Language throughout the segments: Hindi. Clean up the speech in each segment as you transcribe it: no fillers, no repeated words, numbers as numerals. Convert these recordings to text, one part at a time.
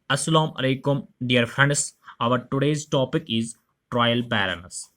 Assalamu alaikum, dear friends. Our today's topic is trial balance.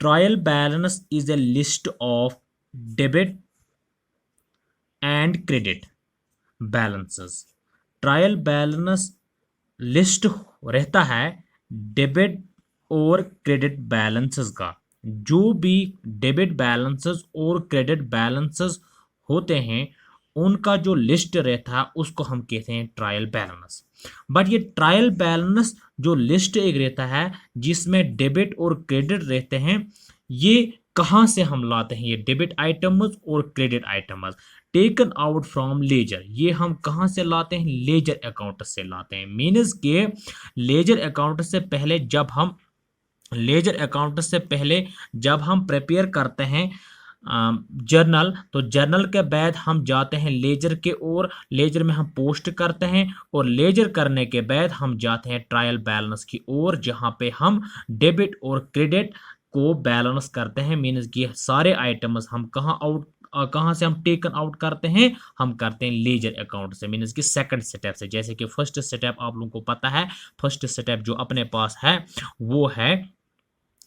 Trial balance is a list of debit and credit balances. Trial balance list रहता है डेबिट और क्रेडिट बैलेंसेस का। जो भी डेबिट बैलेंसेस और क्रेडिट बैलेंसेस होते हैं उनका जो लिस्ट रहता है उसको हम कहते हैं ट्रायल बैलेंस। बट ये ट्रायल बैलेंस जो लिस्ट एक रहता है जिसमें डेबिट और क्रेडिट रहते हैं, ये कहाँ से हम लाते हैं? ये डेबिट आइटम्स और credit items taken out from ledger, ये हम कहाँ से लाते हैं? लेजर अकाउंट से लाते हैं। मीन्स के लेजर अकाउंट से पहले जब हम प्रिपेयर करते हैं जर्नल, तो जर्नल के बाद हम जाते हैं लेजर के, और लेजर में हम पोस्ट करते हैं, और लेजर करने के बाद हम जाते हैं ट्रायल बैलेंस की ओर, जहां पे हम डेबिट और क्रेडिट को बैलेंस करते हैं। मीन्स कि सारे आइटम्स हम कहाँ से हम टेकन आउट करते हैं? हम करते हैं लेजर अकाउंट से। मीन्स कि सेकंड स्टेप से। जैसे कि फर्स्ट स्टेप आप लोगों को पता है, फर्स्ट स्टेप जो अपने पास है वो है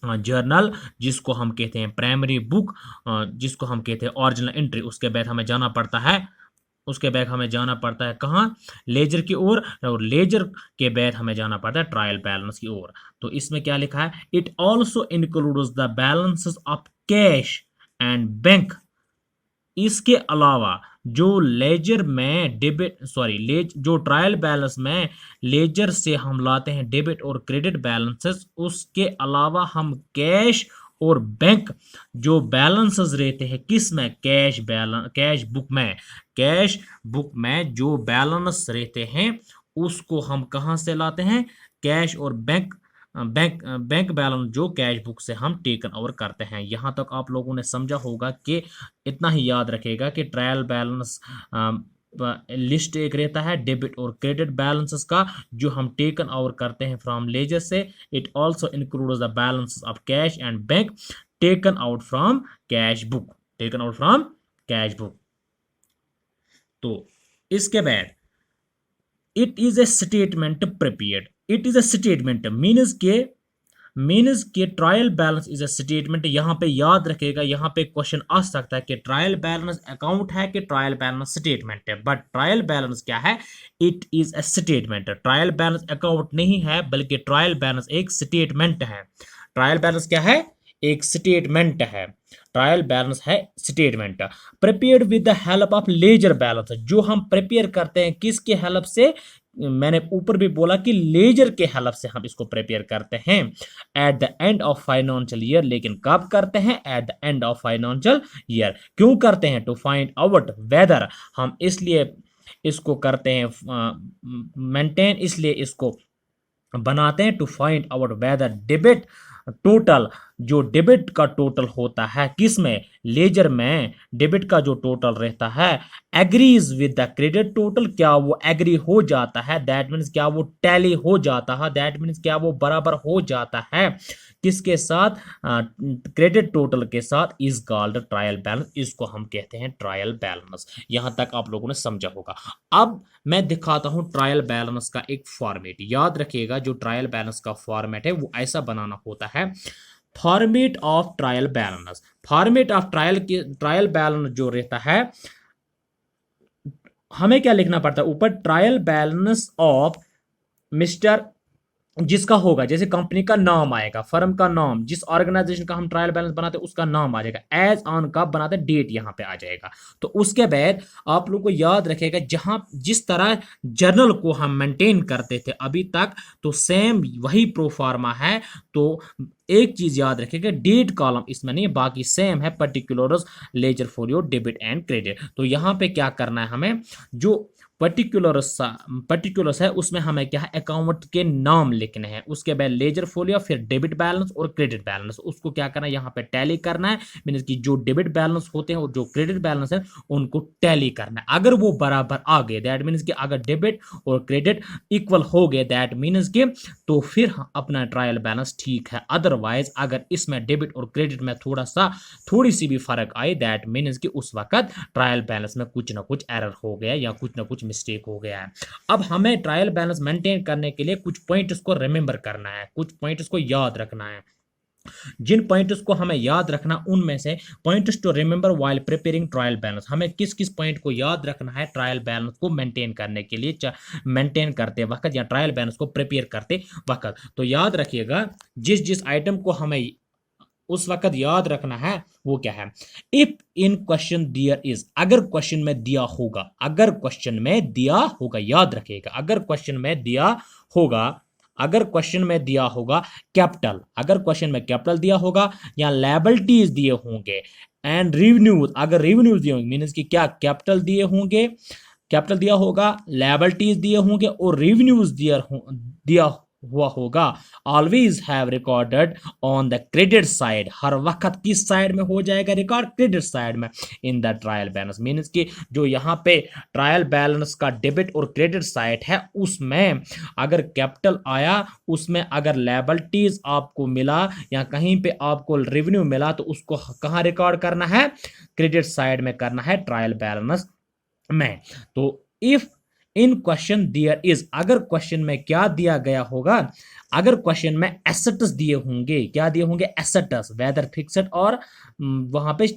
जर्नल, जिसको हम कहते हैं प्राइमरी बुक, जिसको हम कहते हैं ओरिजिनल एंट्री। उसके बाद हमें जाना पड़ता है कहाँ? लेजर की ओर, और लेजर के बाद हमें जाना पड़ता है ट्रायल बैलेंस की ओर। तो इसमें क्या लिखा है? It also includes the balances of cash and bank. इसके अलावा जो लेजर में जो ट्रायल बैलेंस में लेजर से हम लाते हैं डेबिट और क्रेडिट बैलेंसेस, उसके अलावा हम कैश और बैंक जो बैलेंसेस रहते हैं किस में? कैश बुक में जो बैलेंस रहते हैं उसको हम कहाँ से लाते हैं? कैश और बैंक बैलेंस जो कैश बुक से हम टेकन ओवर करते हैं। यहाँ तक आप लोगों ने समझा होगा कि इतना ही याद रखेगा कि ट्रायल बैलेंस लिस्ट एक रहता है डेबिट और क्रेडिट बैलेंसेस का, जो हम टेकन ओवर करते हैं फ्रॉम लेजर से। It also includes the balances of cash and bank taken out from cash book. तो इसके बाद it is a statement prepared. It is a statement means के trial balance is a statement. यहाँ पे याद रखेगा, यहाँ पे क्वेश्चन आ सकता है कि ट्रायल बैलेंस अकाउंट है कि ट्रायल बैलेंस स्टेटमेंट है। बट ट्रायल बैलेंस क्या है? It is a statement. Trial balance account नहीं है, बल्कि ट्रायल बैलेंस एक स्टेटमेंट है। ट्रायल बैलेंस क्या है? एक स्टेटमेंट है। ट्रायल बैलेंस है statement. Prepared with the help of ledger balance, जो हम प्रिपेयर करते हैं किसके हेल्प से? मैंने ऊपर भी बोला कि लेजर के हेल्प से हम इसको प्रिपेयर करते हैं at the end of financial year. लेकिन कब करते हैं? At the end of financial year. क्यों करते हैं? टू फाइंड आउट वेदर, हम इसलिए इसको करते हैं मेंटेन, इसलिए इसको बनाते हैं to find out whether debit total, जो डेबिट का टोटल होता है किस में? लेजर में डेबिट का जो टोटल रहता है agrees with the credit total, क्या वो एग्री हो जाता है? दैट मीन्स क्या वो टैली हो जाता है? दैट मीन्स क्या वो बराबर हो जाता है किसके साथ? क्रेडिट टोटल के साथ। Is called trial balance. इसको हम कहते हैं ट्रायल बैलेंस। यहां तक आप लोगों ने समझा होगा। अब मैं दिखाता हूं ट्रायल बैलेंस का एक फॉर्मेट। याद रखिएगा, जो ट्रायल बैलेंस का फॉर्मेट है वो ऐसा बनाना होता है। Format of trial balance, trial balance जो रहता है, हमें क्या लिखना पड़ता है ऊपर? ट्रायल बैलेंस ऑफ मिस्टर, जिसका होगा जैसे कंपनी का नाम आएगा, फर्म का नाम, जिस ऑर्गेनाइजेशन का हम ट्रायल बैलेंस बनाते हैं उसका नाम आ जाएगा। एज ऑन कब बनाते हैं? डेट यहाँ पे आ जाएगा। तो उसके बाद आप लोग को याद रखेगा, जहां जिस तरह जर्नल को हम मेंटेन करते थे अभी तक, तो सेम वही प्रोफार्मा है। तो एक चीज याद रखेगा, डेट कॉलम इसमें नहीं, बाकी सेम है। Particulars ledger for your debit and credit. तो यहाँ पे क्या करना है हमें? जो पर्टिकुलर्स है उसमें हमें क्या है? अकाउंट के नाम लिखने हैं। उसके बाद लेजर फोलियो, फिर डेबिट बैलेंस और क्रेडिट बैलेंस, उसको क्या करना है? यहाँ पे टैली करना है। मीन्स कि जो डेबिट बैलेंस होते हैं और जो क्रेडिट बैलेंस है उनको टैली करना है। अगर वो बराबर आ गए, दैट मीन्स कि अगर डेबिट और क्रेडिट इक्वल हो गए, दैट मीन्स कि तो फिर अपना ट्रायल बैलेंस ठीक है। अदरवाइज अगर इसमें डेबिट और क्रेडिट में थोड़ी सी भी फर्क आए, दैट मीन्स कि उस वक्त ट्रायल बैलेंस में कुछ ना कुछ एरर हो गया या कुछ ना कुछ मिस्टेक हो गया है। अब हमें ट्रायल बैलेंस मेंटेन करने के लिए कुछ पॉइंट्स को रिमेंबर करना है, कुछ पॉइंट्स को याद रखना है। जिन पॉइंट्स को हमें याद रखना, उनमें से points to remember while preparing trial balance, हमें किस किस पॉइंट को याद रखना है ट्रायल बैलेंस को मेंटेन करने के लिए, मेंटेन करते वक्त या ट्रायल बैलेंस को प्रिपेयर करते वक्त। तो याद रखिएगा, जिस जिस आइटम को हमें उस वक्त याद रखना है वो क्या है। If in question their is, अगर क्वेश्चन में दिया होगा, अगर क्वेश्चन में दिया होगा, याद रखिएगा, अगर क्वेश्चन में दिया होगा, अगर क्वेश्चन में दिया होगा कैपिटल, अगर क्वेश्चन में कैपिटल दिया होगा या लायबिलिटीज दिए होंगे एंड रेवेन्यूज, अगर रेवेन्यूज दिए होंगे मींस कि क्या कैपिटल दिए होंगे, कैपिटल दिया होगा, लायबिलिटीज दिए होंगे और रेवेन्यूज दिया हुआ होगा, always have recorded on the credit side, हर वक्त किस साइड में हो जाएगा रिकॉर्ड, क्रेडिट साइड में in the trial balance. Means कि जो यहाँ पे ट्रायल बैलेंस का डेबिट और क्रेडिट साइड है उसमें अगर कैपिटल आया, उसमें अगर लायबिलिटीज आपको मिला या कहीं पे आपको रेवेन्यू मिला तो उसको कहाँ रिकॉर्ड करना है, क्रेडिट साइड में करना है ट्रायल बैलेंस में। तो if in question their is, अगर क्वेश्चन में क्या दिया गया होगा, अगर क्वेश्चन में एसेट्स दिए होंगे, क्या दिए होंगे, एसेट्स, वेदर फिक्स्ड और वहां पे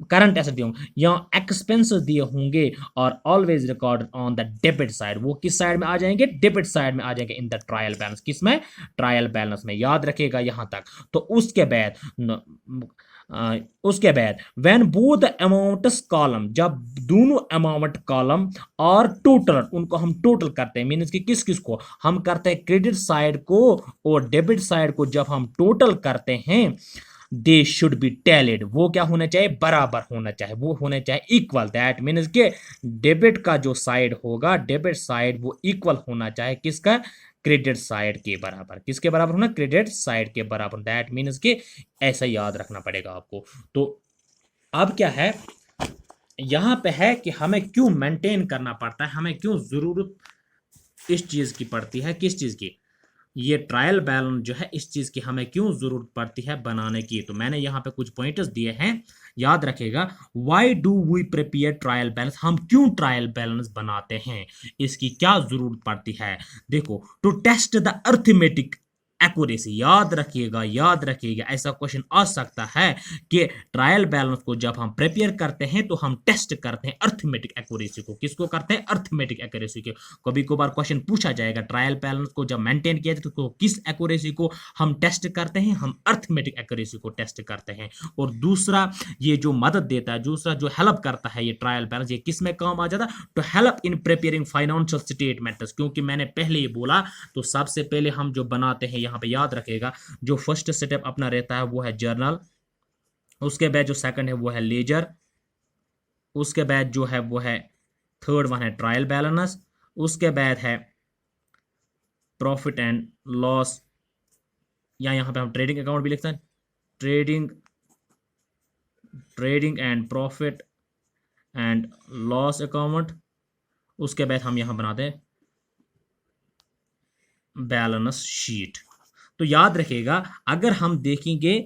करंट एसेट दिए होंगे या एक्सपेंसेस दिए होंगे और always record on the debit side, वो किस साइड में आ जाएंगे, डेबिट साइड में आ जाएंगे इन द ट्रायल बैलेंस, किसमें, ट्रायल बैलेंस में। याद रखिएगा यहां तक। तो उसके बाद व्हेन बोथ अमाउंट्स कॉलम, जब दोनों अमाउंट कॉलम और टोटल, उनको हम टोटल करते हैं, मीन्स कि किस किस को हम करते हैं, क्रेडिट साइड को और डेबिट साइड को जब हम टोटल करते हैं, दे शुड बी टैलिड, वो क्या होना चाहिए, बराबर होना चाहिए, वो होने चाहिए इक्वल। दैट मीन्स के डेबिट का जो साइड होगा, डेबिट साइड वो इक्वल होना चाहिए किसका, क्रेडिट साइड के बराबर। किसके बराबर होना, क्रेडिट साइड के बराबर। दैट मीन्स के ऐसा याद रखना पड़ेगा आपको। तो अब क्या है, यहां पे है कि हमें क्यों मेंटेन करना पड़ता है, हमें क्यों जरूरत इस चीज की पड़ती है, किस चीज की, ये ट्रायल बैलेंस जो है इस चीज की हमें क्यों जरूरत पड़ती है बनाने की। तो मैंने यहाँ पे कुछ पॉइंट्स दिए हैं, याद रखेगा। Why do we prepare trial balance, हम क्यों ट्रायल बैलेंस बनाते हैं, इसकी क्या जरूरत पड़ती है। देखो, to test the arithmetic accuracy, याद रखिएगा, याद रखिएगा, ऐसा क्वेश्चन आ सकता है कि ट्रायल बैलेंस को जब हम प्रिपेयर करते हैं तो हम टेस्ट करते हैं अर्थमेटिक एक्यूरेसी को। किसको करते हैं, अर्थमेटिक एक्यूरेसी को। कभी कभार क्वेश्चन पूछा जाएगा ट्रायल बैलेंस को जब मेंटेन किया जाए तो किस एक्यूरेसी को हम टेस्ट करते हैं, हम अर्थमेटिक एक्यूरेसी को टेस्ट करते हैं। और दूसरा ये जो मदद देता है, दूसरा जो हेल्प करता है ये ट्रायल बैलेंस, ये किस में काम आ जाता है, to help in preparing financial statements. क्योंकि मैंने पहले ही बोला, तो सबसे पहले हम जो बनाते हैं यहाँ पे, याद रखेगा, जो फर्स्ट स्टेप अपना रहता है वो है जर्नल, उसके बाद जो सेकंड है वो है लेजर, उसके बाद जो है वो है थर्ड वन है ट्रायल बैलेंस, उसके बाद है प्रॉफिट एंड लॉस, या यहां पे हम ट्रेडिंग अकाउंट भी लिखते हैं, trading and profit and loss account. उसके बाद हम यहां बनाते हैं बैलेंस शीट। तो याद रखिएगा, अगर हम देखेंगे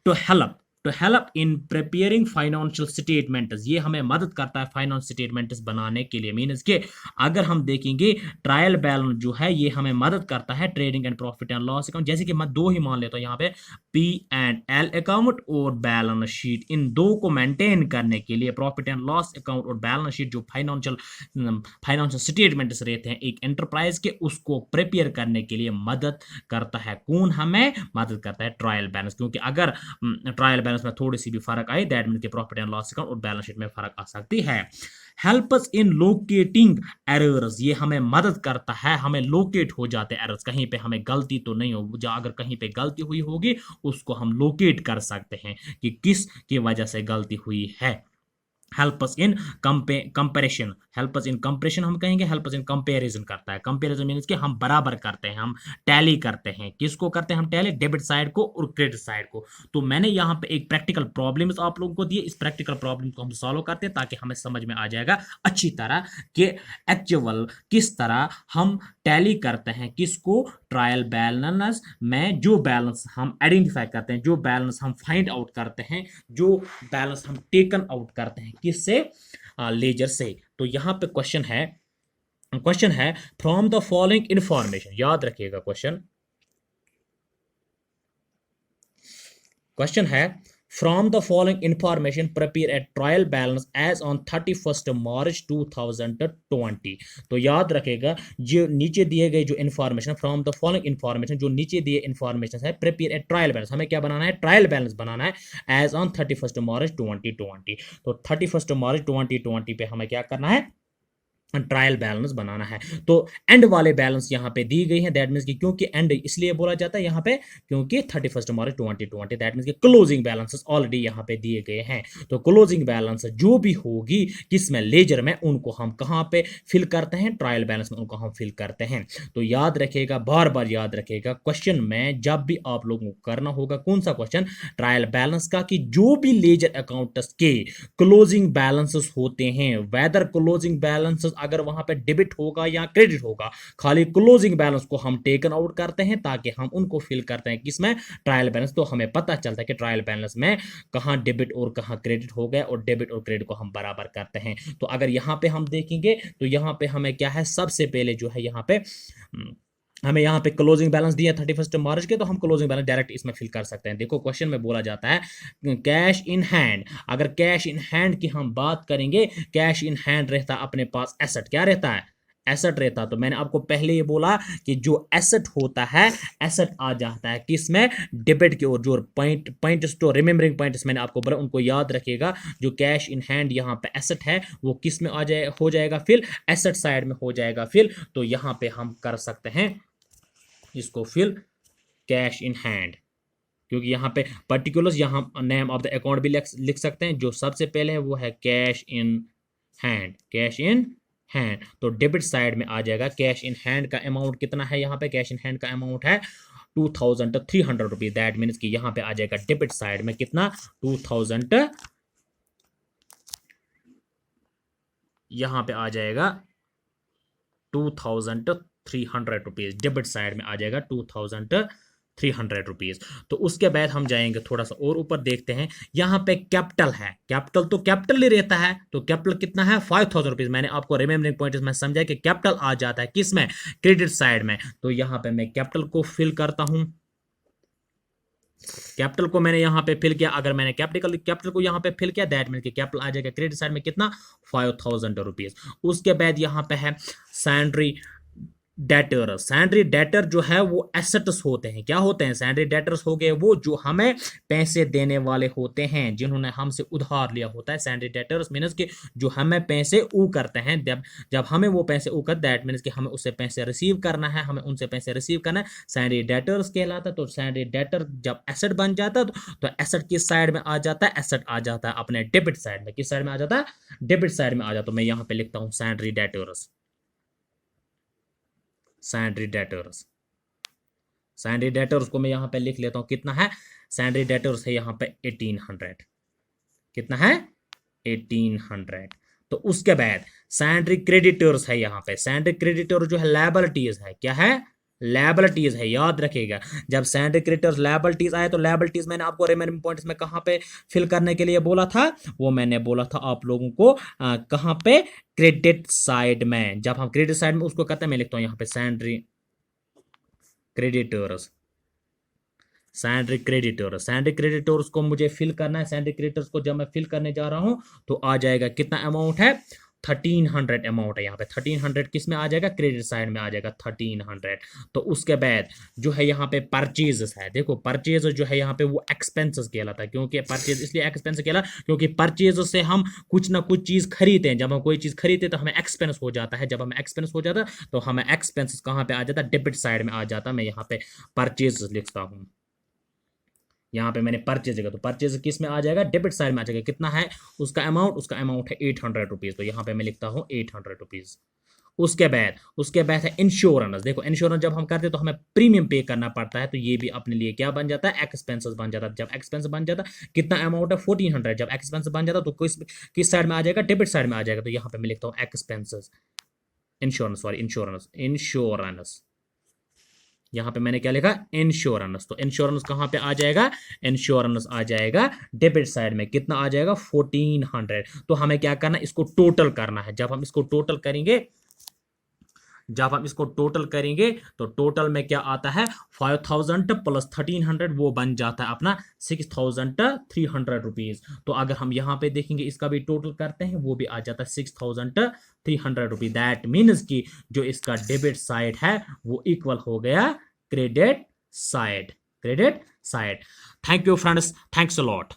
to help in preparing financial statements, ये हमें मदद करता है फाइनेंशियल स्टेटमेंट्स बनाने के लिए। मीन्स के अगर हम देखेंगे ट्रायल बैलेंस जो है ये हमें मदद करता है trading and profit and loss account. जैसे कि मैं दो ही मान लेता हूँ यहाँ पे, पी एंड एल अकाउंट और बैलेंस शीट, इन दो को मेंटेन करने के लिए, प्रॉफिट एंड लॉस अकाउंट और बैलेंस शीट जो फाइनेंशियल स्टेटमेंट्स रहते हैं एक एंटरप्राइज के, उसको प्रिपेयर करने के लिए मदद करता है कौन, हमें मदद करता है ट्रायल बैलेंस। क्योंकि अगर ट्रायल बैलेंस में थोड़ी सी भी फर्क आए, दैट मीन के प्रॉफिट एंड लॉस अकाउंट और बैलेंस शीट में फर्क आ सकती है। हेल्प अस इन लोकेटिंग एरर्स, ये हमें मदद करता है, हमें लोकेट हो जाते हैं एरर्स, कहीं पे हमें गलती तो नहीं हो, अगर कहीं पे गलती हुई होगी उसको हम लोकेट कर सकते हैं कि किस की वजह से गलती हुई है। Help us in comparison, help us in comparison हम कहेंगे, हेल्प अस इन कंपैरिजन करता है। कंपैरिजन मींस कि हम बराबर करते हैं, हम टैली करते हैं। किसको करते हैं हम टैली, डेबिट साइड को और क्रेडिट साइड को। तो मैंने यहाँ पे एक प्रैक्टिकल प्रॉब्लम्स आप लोगों को दिए, इस प्रैक्टिकल प्रॉब्लम को हम सॉल्व करते हैं ताकि हमें समझ में आ जाएगा अच्छी तरह कि एक्चुअल किस तरह हम टैली करते हैं, किसको, ट्रायल बैलेंस में जो बैलेंस हम आइडेंटिफाई करते हैं, जो बैलेंस हम फाइंड आउट करते हैं, जो बैलेंस हम टेकन आउट करते हैं, किससे, लेजर से। तो यहां पे क्वेश्चन है क्वेश्चन है फ्रॉम द फॉलोइंग इंफॉर्मेशन, याद रखिएगा क्वेश्चन है from the following information prepare a trial balance as on 31 March 2020। तो याद रखेगा जो नीचे दिए गए जो information, from the following information, जो नीचे दिए इन्फॉर्मेशन है, प्रिपेयर ए ट्रायल बैलेंस, हमें क्या बनाना है, ट्रायल बैलेंस बनाना है एज ऑन 31 मार्च 2020। तो 31 मार्च 2020 पे हमें क्या करना है, ट्रायल बैलेंस बनाना है। तो एंड वाले बैलेंस यहाँ पे दी गई है, दैट मीन्स कि क्योंकि एंड इसलिए बोला जाता है यहाँ पे क्योंकि 31 मार्च 2020, दैट मीन्स कि क्लोजिंग बैलेंसेस ऑलरेडी यहाँ पे दिए गए हैं। तो क्लोजिंग बैलेंस जो भी होगी किसमें, लेजर में, उनको हम कहाँ पे फिल करते हैं, ट्रायल बैलेंस में उनको हम फिल करते हैं। तो याद रखिएगा, बार बार याद रखिएगा, क्वेश्चन में जब भी आप लोगों को करना होगा कौन सा क्वेश्चन, ट्रायल बैलेंस का, कि जो भी लेजर अकाउंट्स के क्लोजिंग बैलेंसेस होते हैं, वेदर क्लोजिंग बैलेंसेस अगर वहां पे डेबिट होगा या क्रेडिट होगा, खाली क्लोजिंग बैलेंस को हम टेकन आउट करते हैं ताकि हम उनको फिल करते हैं किसमें, ट्रायल बैलेंस। तो हमें पता चलता है कि ट्रायल बैलेंस में कहां डेबिट और कहां क्रेडिट हो गया, और डेबिट और क्रेडिट को हम बराबर करते हैं। तो अगर यहां पे हम देखेंगे तो यहां पे हमें क्या है, सबसे पहले जो है यहां पे हमें यहाँ पे क्लोजिंग बैलेंस दिया 31 मार्च के, तो हम क्लोजिंग बैलेंस डायरेक्ट इसमें फिल कर सकते हैं। देखो क्वेश्चन में बोला जाता है कैश इन हैंड, अगर कैश इन हैंड की हम बात करेंगे, कैश इन हैंड रहता अपने पास एसेट, क्या रहता है, एसेट रहता। तो मैंने आपको पहले ये बोला कि जो एसेट होता है, एसेट आ जाता है किसमें, डेबिट की ओर। जो पॉइंट्स तो रिमेंबरिंग पॉइंट्स मैंने आपको बोला उनको याद रखिएगा। जो कैश इन हैंड यहाँ पे एसेट है वो किस में आ जाए, हो जाएगा फिल, एसेट साइड में हो जाएगा फिल। तो यहाँ पे हम कर सकते हैं इसको फिल कैश इन हैंड, क्योंकि यहाँ पे पर्टिकुलर्स, यहाँ नेम ऑफ द अकाउंट भी लिख सकते हैं। जो सबसे पहले है वो है cash in hand, cash in hand. तो डेबिट साइड में आ जाएगा कैश इन हैंड का अमाउंट कितना है, यहाँ पे कैश इन हैंड का अमाउंट है 2300 रुपीज। दैट मीन्स कि यहाँ पे आ जाएगा डेबिट साइड में कितना, 2000, यहाँ पे आ जाएगा 2300 रुपीज, डेबिट साइड में आ जाएगा 2300 रुपीज। तो उसके बाद हम जाएंगे थोड़ा सा और ऊपर, देखते हैं यहाँ पे कैपिटल है, कैपिटल तो कैपिटल ही रहता है। तो कैपिटल कितना है, 5000 रुपीज। मैंने आपको रिमेंबरिंग पॉइंट में समझा कि कैपिटल आ जाता है किस में, क्रेडिट साइड में। तो यहाँ पे मैं कैपिटल को फिल करता हूं, कैपिटल को मैंने यहां पे फिल किया। अगर मैंने कैपिटल को यहां पे फिल किया, दैट मीन कि कैपिटल आ जाएगा क्रेडिट साइड में कितना, 5000 रुपीज। उसके बाद यहां पे है सैंड्री डेटर। सैंड्री डेटर जो है वो एसेट्स होते हैं, क्या होते हैं, सैंड्री डेटर्स हो गए वो जो हमें पैसे देने वाले होते हैं, जिन्होंने हमसे उधार लिया होता है। सैंड्री डेटर्स मीन्स कि जो हमें पैसे ऊ करते हैं, जब हमें वो पैसे ऊ कर, दैट मीन्स कि हमें उससे पैसे रिसीव करना है, हमें उनसे पैसे रिसीव करना है, सैंड्री डेटर्स कहलाता है। तो सैंड्री डेटर जब एसेट बन जाता है तो एसेट किस साइड में आ जाता है, एसेट आ जाता है अपने डेबिट साइड में। किस साइड में आ जाता है, डेबिट साइड में आ जाता है। तो मैं यहाँ पे लिखता हूँ सैंड्री डेटर्स, सैंड्री डेटर्स, सैंड्री डेटर्स को मैं यहां पे लिख लेता हूं, कितना है, सैंड्री डेटर्स है यहाँ पे 1800, कितना है, 1800। तो उसके बाद सैंड्री क्रेडिटर्स है यहाँ पे, सैंड्री क्रेडिटर जो है लायबिलिटीज है, क्या है, लायबिलिटीज है, याद रखिएगा। जब सैंड्री क्रेडिटर्स लायबिलिटीज आए तो लायबिलिटीज मैंने आपको रिमेनिंग पॉइंट्स में कहां पे फिल करने के लिए बोला था, वो मैंने बोला था आप लोगों को कहां पे, क्रेडिट साइड में। जब हम क्रेडिट साइड में उसको करते हैं, मैं लिखता हूं यहाँ पे सैंड्री क्रेडिटर्स, सैंड्री क्रेडिटर्स, सैंड्री क्रेडिटर्स को मुझे फिल करना है। सैंड्री क्रेडिटर्स को जब मैं फिल करने जा रहा हूं तो आ जाएगा कितना अमाउंट है, 1300 अमाउंट है यहाँ पे। 1300 किस में आ जाएगा, क्रेडिट साइड में आ जाएगा 1300। तो उसके बाद जो है यहाँ पे परचेजेस है, देखो परचेज जो है यहाँ पे वो एक्सपेंसेस कहलाता है। क्योंकि परचेज इसलिए एक्सपेंस कहला क्योंकि परचेज से हम कुछ ना कुछ चीज खरीदते हैं। जब हम कोई चीज खरीदते तो हमें एक्सपेंस हो जाता है, जब हमें एक्सपेंस हो जाता है तो हमें एक्सपेंसेस कहाँ पे आ जाता है, डेबिट साइड में आ जाता है। मैं यहाँ पे परचेज लिखता हूँ, यहाँ पे मैंने परचेज जगह, तो परचेज किस में आ जाएगा, डेबिट साइड में आ जाएगा। कितना है उसका अमाउंट है 800 रुपीज। तो यहाँ पे मैं लिखता हूँ 800 रुपीज। उसके बाद है इंश्योरेंस। देखो इंश्योरेंस जब हम करते हैं तो हमें प्रीमियम पे करना पड़ता है, तो ये भी अपने लिए क्या बन जाता है, एक्सपेंसेस बन जाता है। जब एक्सपेंस बन जाता है, कितना अमाउंट है 1400, जब एक्सपेंस बन जाता है तो किस साइड में आ जाएगा, डेबिट साइड में आ जाएगा। तो यहाँ पे मैं लिखता हूँ एक्सपेंसेस, इंश्योरेंस। यहाँ पे मैंने क्या लिखा, इंश्योरेंस। तो इंश्योरेंस कहाँ पे आ जाएगा, इंश्योरेंस आ जाएगा डेबिट साइड में। कितना आ जाएगा, 1400। तो हमें क्या करना है, इसको टोटल करना है। जब हम इसको टोटल करेंगे जब हम इसको टोटल करेंगे तो टोटल में क्या आता है 5000 प्लस 1300 वो बन जाता है अपना 6300 रुपीज। तो अगर हम यहाँ पे देखेंगे इसका भी टोटल करते हैं वो भी आ जाता है 6300 रुपीज। दैट मीन्स कि जो इसका डेबिट साइड है वो इक्वल हो गया credit side. Credit side. Thank you friends, thanks a lot.